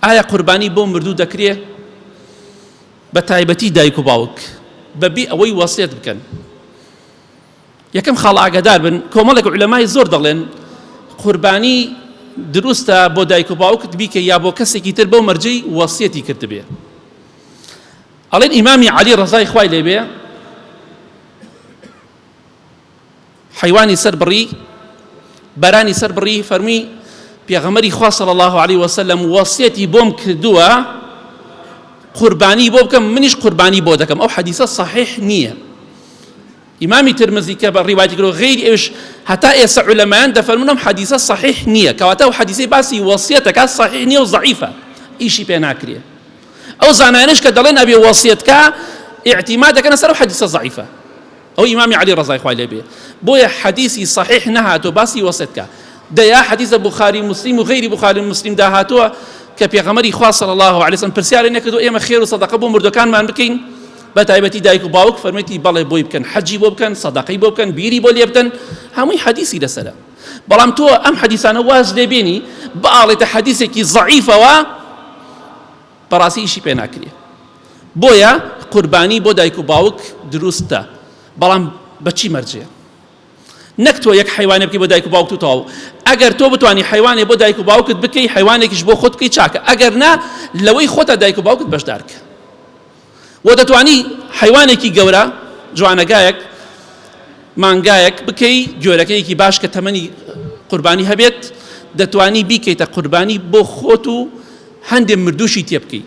ئایا قوربانی بۆ مردوو دەکرێ؟ بە تایبەتی دایک و باوک بەبێ ئەوەی وەسیەت بکەن. یەکەم خاڵ ئاگادار بن، کۆمەڵێک عولەمای زۆر دەڵێن قوربانی دروستە بۆ دایک و باوکت بیکە یا بۆ کەسێکی تر بەو مەرجەی وەسیەتی کرد بێ. ئەڵێن ئیمامی عەلی ڕەزای خوای لێبێ حەیوانی سەر بڕی، بەرانی سەر بڕی، فەرمی پێغەمبەری خوا صلی الله علیه وسلم وەسیەتی بۆم کردووە قوربانی بۆ بکەم، منیش قوربانی بۆ دەکەم. ئەو حەدیسە صحیح نییە. ئیمامی ترمزی کە بە ڕیواەتی کردو غەیری ئەوش هەتا ئێستا عولەمایان دەفەرمونم حەدیسە صحیح نییە، کەواتە ئەو حەدیسەی باسی وەسیەتەکە صحیح نییە و ضعیفە، ئیشی پێ ناکرێ. ئەو زانایانش کە دەڵێن ئەبێ وەسیەتکە ئیعتیماد دەکەنە سەر ئەو حەدیسە ضعیفە. ئەو ئیمامی عەلی ڕەزای خوای لێبێ بۆیە حەدیسی صحیح نەهاتۆ باسی وەسیەتکە. دەیا حەدیسە بوخاری مسلم و غەیری بوخاری مسلم داهاتووە کە پێغەمبەری خوا صلی الله علیه وسلم پرسیاری نەکردو ئێمە خێر و سەدەقە بۆ مردوەکانمان بکەین؟ بە تایبەتی دایک و باوک فەرمێتی بەڵێ بۆی بکەن، حەجی بۆ بکەن، سەدەقەی بۆ بکەن، بیری بۆ لێ بدەن، هەمووی حەدیسی لەسەرە. بەڵام تۆ ئەم حەدیسانە واز لێبێنی بەئاڵێتە حەدیسێکی ضعیفەوە بەڕاستی ئیشی پێ ناکرێ. بۆیە قوربانی بۆ دایک و باوک دروستە، بەڵام بەچی مەرجێ؟ نەک تۆ یەک حیوانێ بکەی بۆ دایک و باوک و تەواو. ئەگەر تۆ بتوانی حیوانێ بۆ دایک و باوکت بکەی، حیوانێکیش بۆ خۆت بکەی چاکە، ئەگەر نا لەوەی خۆتە دایک و باوکت بەشدار کە. وە دەتوانی حیوانێکی گەورە جوانەگایەک مانگایەک بکەی گوێرەکەیەکی باش کە تەمەنی قوربانی هەبێت، دەتوانی بیکەیتە قوربانی بۆ خۆت و هەندێک مردووشی تێ بکەی،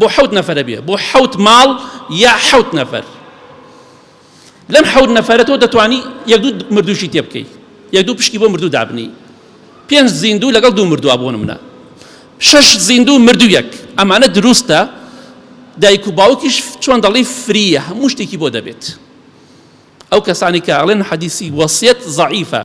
بۆ 7 نەفەرە بێ، بۆ 7 ماڵ یا 7 نەفەر. لەم 7 نەفەرە تۆ دەتوانی یەک دوو مردووشی تێ بکەی، یەک دوو پشکی بۆ مردوو دابنی، 5 زیندوو لەگەڵ 2 مردووە بۆ نمونە، 6 زیندوو مردوویەک. ئەمانە دروستە، دایک و باوکیش چۆن دەڵی فریە، هەموو شتێکی بۆ دەبێت. ئەو کەسانی کە ئەڵێن حەدیسی وەسیەت ضعیفە